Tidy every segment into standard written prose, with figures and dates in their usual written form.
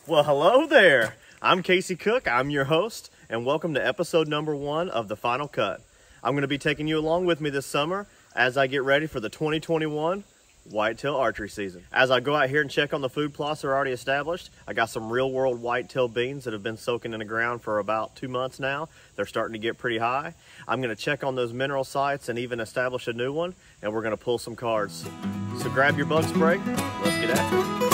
Well, hello there. I'm Casey Cook. I'm your host, and welcome to episode number 1 of The Final Cut. I'm going to be taking you along with me this summer as I get ready for the 2021 whitetail archery season. As I go out here and check on the food plots that are already established, I got some real world whitetail beans that have been soaking in the ground for about 2 months now. They're starting to get pretty high. I'm going to check on those mineral sites and even establish a new one, and we're going to pull some cards. So grab your bug spray. Let's get after it.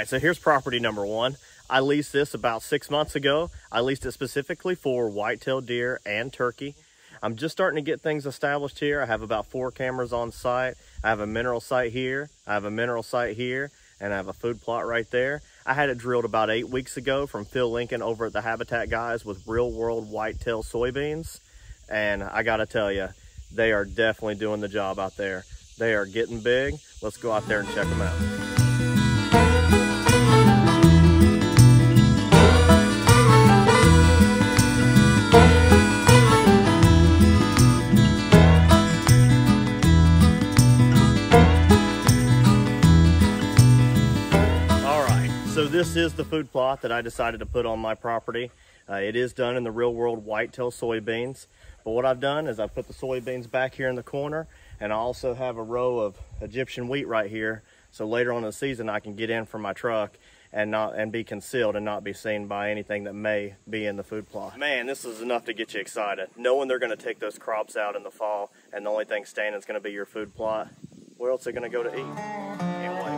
So here's property number 1. I leased this about 6 months ago. I leased it specifically for whitetail deer and turkey. I'm just starting to get things established here. I have about 4 cameras on site. I have a mineral site here. I have a mineral site here, and I have a food plot right there. I had it drilled about 8 weeks ago from Phil Lincoln over at the Habitat guys with real world whitetail soybeans. And I gotta tell you, they are definitely doing the job out there. They are getting big. Let's go out there and check them out. So this is the food plot that I decided to put on my property. It is done in the real world whitetail soybeans. But what I've done is I put the soybeans back here in the corner, and I also have a row of Egyptian wheat right here. So later on in the season, I can get in from my truck and be concealed and not be seen by anything that may be in the food plot. Man, this is enough to get you excited. Knowing they're gonna take those crops out in the fall, and the only thing standing is gonna be your food plot. Where else are they gonna go to eat? Can't wait.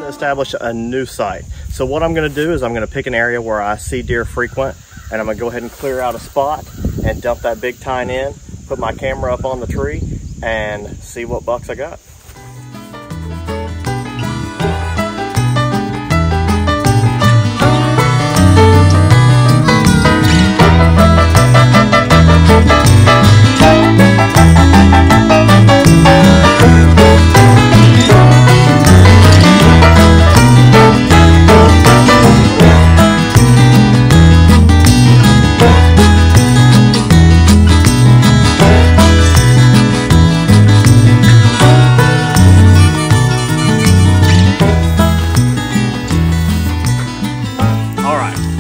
Establish a new site. So what I'm going to do is I'm going to pick an area where I see deer frequent, and I'm going to go ahead and clear out a spot and dump that big tine in, put my camera up on the tree, and see what bucks I got.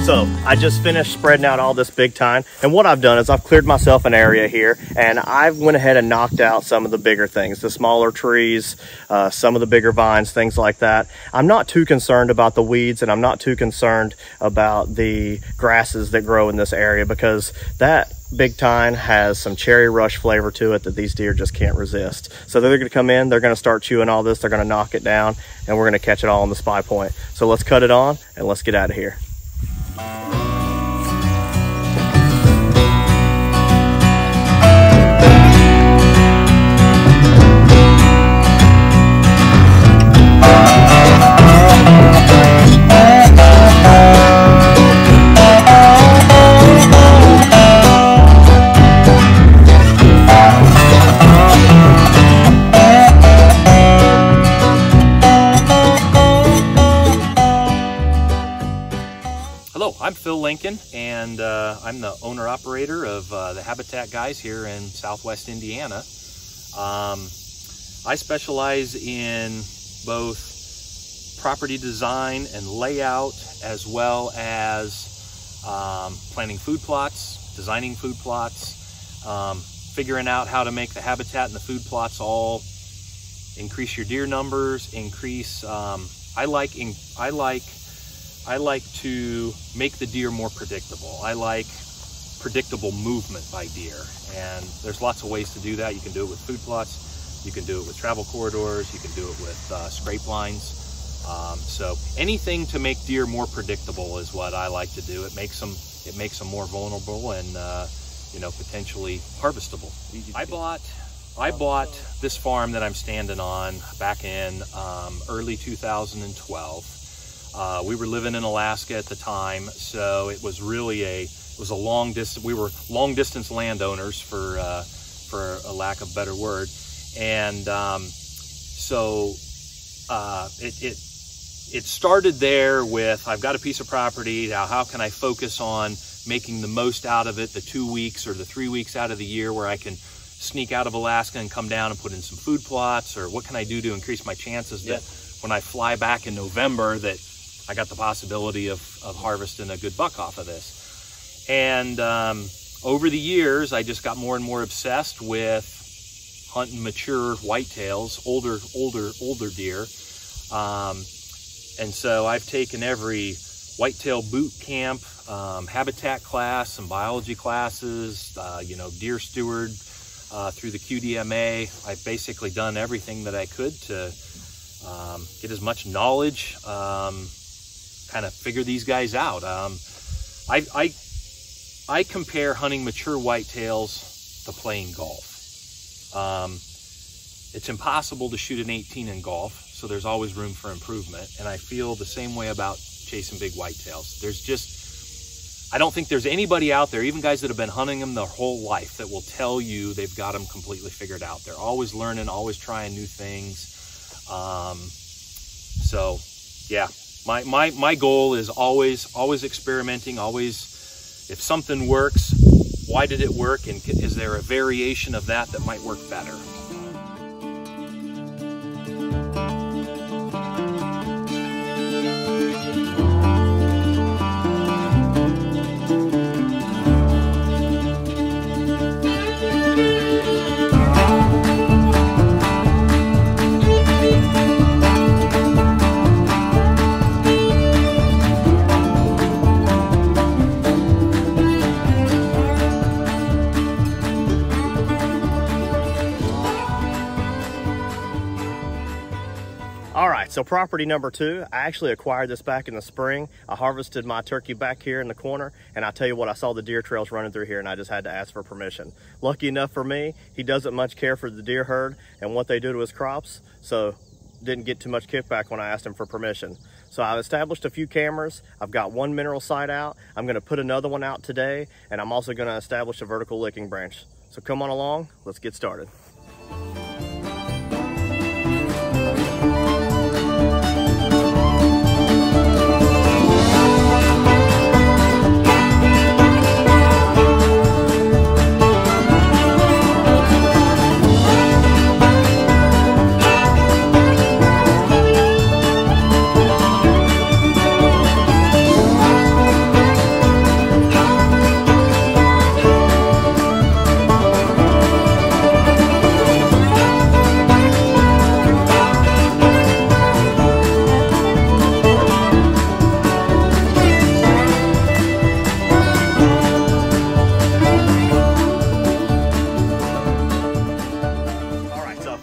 So I just finished spreading out all this big tine, and what I've done is I've cleared myself an area here, and I've went ahead and knocked out some of the bigger things, the smaller trees, some of the bigger vines, things like that. I'm not too concerned about the weeds, and I'm not too concerned about the grasses that grow in this area, because that big tine has some cherry rush flavor to it that these deer just can't resist. So they're going to come in, they're going to start chewing all this, they're going to knock it down, and we're going to catch it all on the spy point. So let's cut it on and let's get out of here. I'm Phil Lincoln, and I'm the owner-operator of the Habitat guys here in Southwest Indiana. I specialize in both property design and layout, as well as planning food plots, designing food plots, figuring out how to make the habitat and the food plots all increase your deer numbers, increase, I like to make the deer more predictable. I like predictable movement by deer, and there's lots of ways to do that. You can do it with food plots, you can do it with travel corridors, you can do it with scrape lines. So anything to make deer more predictable is what I like to do. It makes them more vulnerable and you know, potentially harvestable. I bought this farm that I'm standing on back in early 2012. We were living in Alaska at the time, so it was really a long distance. We were long distance landowners, for a lack of a better word, and so it started there with, I've got a piece of property now. How can I focus on making the most out of it, the 2 weeks or the 3 weeks out of the year where I can sneak out of Alaska and come down and put in some food plots, or what can I do to increase my chances that when I fly back in November that I got the possibility of harvesting a good buck off of this. And over the years, I just got more and more obsessed with hunting mature whitetails, older deer. And so I've taken every whitetail boot camp, habitat class, some biology classes, you know, deer steward, through the QDMA. I've basically done everything that I could to get as much knowledge, kind of figure these guys out. I compare hunting mature whitetails to playing golf. It's impossible to shoot an 18 in golf, so there's always room for improvement. And I feel the same way about chasing big whitetails. I don't think there's anybody out there, even guys that have been hunting them their whole life, that will tell you they've got them completely figured out. They're always learning, always trying new things. So yeah, my goal is always experimenting, always, if something works, why did it work? And is there a variation of that might work better? So property number 2, I actually acquired this back in the spring. I harvested my turkey back here in the corner, and I tell you what, I saw the deer trails running through here, and I just had to ask for permission. Lucky enough for me, he doesn't much care for the deer herd and what they do to his crops, so didn't get too much kickback when I asked him for permission. So I've established a few cameras. I've got one mineral site out. I'm gonna put another one out today, and I'm also gonna establish a vertical licking branch. So come on along, let's get started.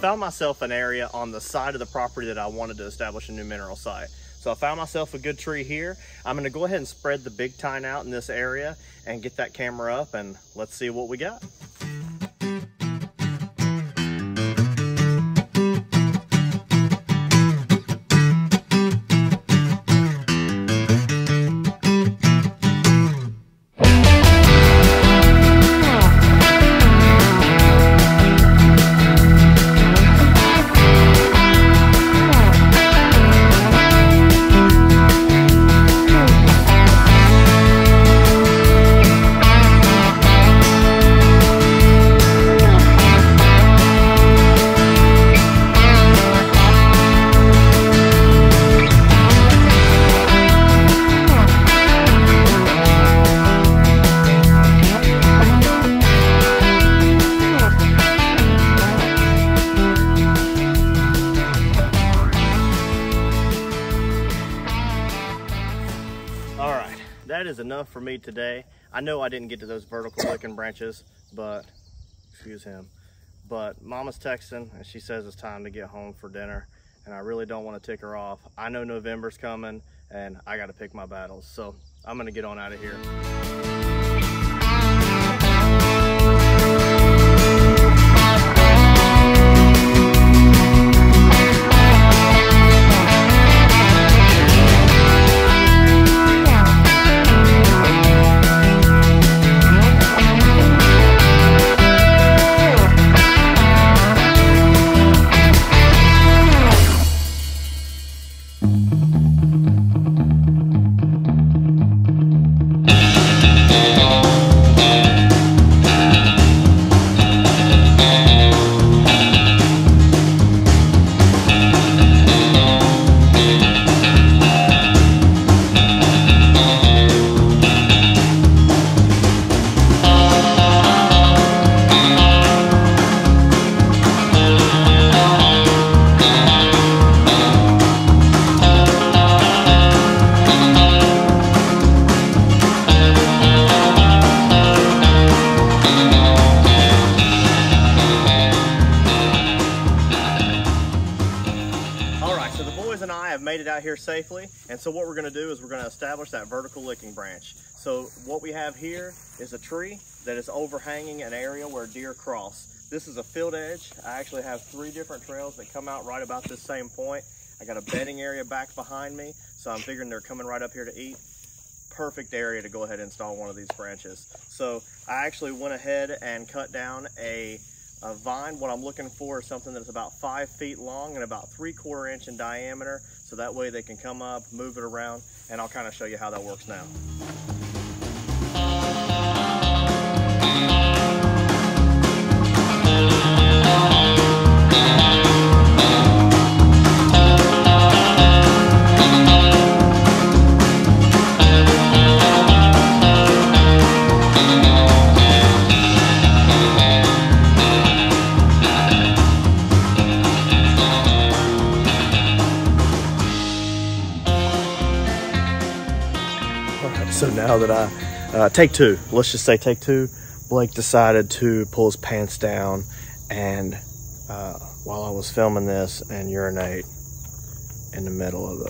Found myself an area on the side of the property that I wanted to establish a new mineral site. So I found myself a good tree here. I'm going to go ahead and spread the big tine out in this area and get that camera up, and let's see what we got. that is enough for me today. I know I didn't get to those vertical licking branches, but, excuse him, but Mama's texting and she says it's time to get home for dinner, and I really don't want to tick her off. I know November's coming and I got to pick my battles. So I'm going to get on out of here. Made it out here safely, and so what we're going to do is we're going to establish that vertical licking branch. So what we have here is a tree that is overhanging an area where deer cross. This is a field edge. I actually have 3 different trails that come out right about this same point. I got a bedding area back behind me, so I'm figuring they're coming right up here to eat. Perfect area to go ahead and install one of these branches. So I actually went ahead and cut down a vine. What I'm looking for is something that's about 5 feet long and about 3/4 inch in diameter, so that way they can come up, move it around, and I'll kind of show you how that works now. So now that take 2, let's just say take 2, Blake decided to pull his pants down and while I was filming this and urinate in the middle of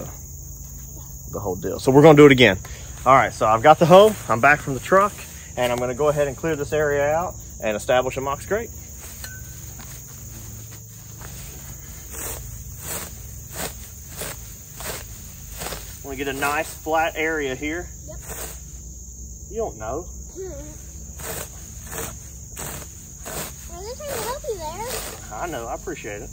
the whole deal. So we're gonna do it again. All right, so I've got the hoe, I'm back from the truck, and I'm gonna go ahead and clear this area out and establish a mock scrape. I'm gonna get a nice flat area here. Yep. You don't know. I'm just trying to help you there. I know, I appreciate it.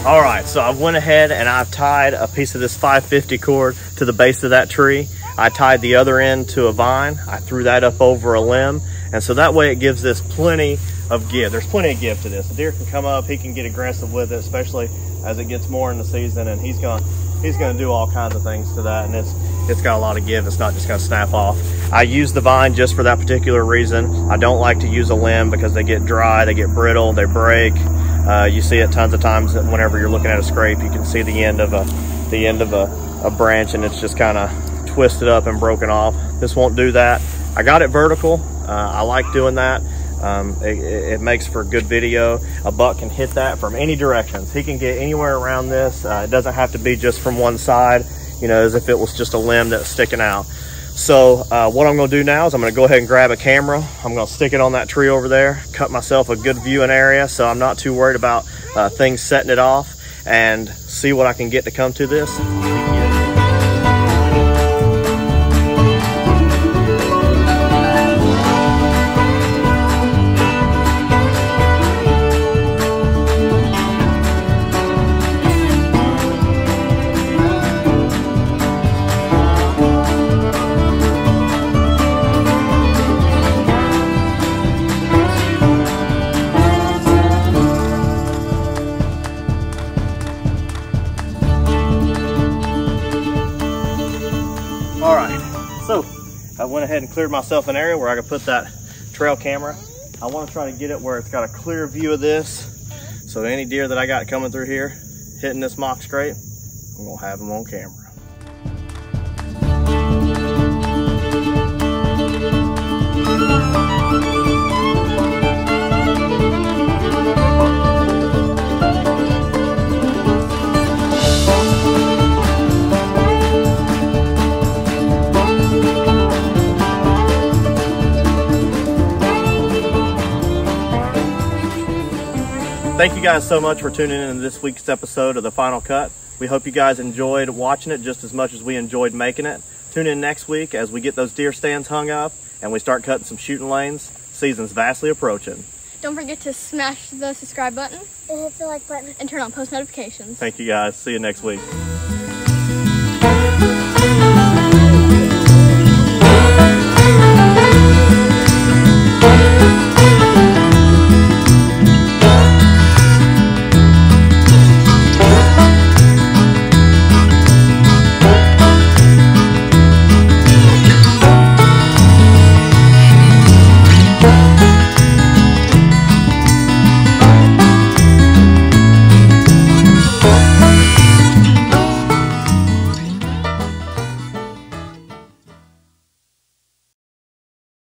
All right, so I went ahead and I've tied a piece of this 550 cord to the base of that tree. I tied the other end to a vine. I threw that up over a limb. And so that way it gives this plenty of give. There's plenty of give to this. The deer can come up, he can get aggressive with it, especially as it gets more in the season, and he's gonna do all kinds of things to that, and it's got a lot of give. It's not just gonna snap off. I use the vine just for that particular reason. I don't like to use a limb because they get dry, they get brittle, they break. You see it tons of times that whenever you're looking at a scrape, you can see the end of a branch and it's just kind of twisted up and broken off. This won't do that. I got it vertical. I like doing that. It makes for good video. A buck can hit that from any directions. He can get anywhere around this. It doesn't have to be just from one side, you know, as if it was just a limb that's sticking out. So what I'm gonna do now is I'm gonna go ahead and grab a camera. I'm gonna stick it on that tree over there, cut myself a good viewing area so I'm not too worried about things setting it off, and see what I can get to come to this. went ahead and cleared myself an area where I could put that trail camera. I want to try to get it where it's got a clear view of this, so any deer that I got coming through here hitting this mock scrape, I'm gonna have them on camera. Thank you guys so much for tuning in to this week's episode of The Final Cut. We hope you guys enjoyed watching it just as much as we enjoyed making it. Tune in next week as we get those deer stands hung up and we start cutting some shooting lanes. Season's vastly approaching. Don't forget to smash the subscribe button and hit the like button and turn on post notifications. Thank you guys. See you next week.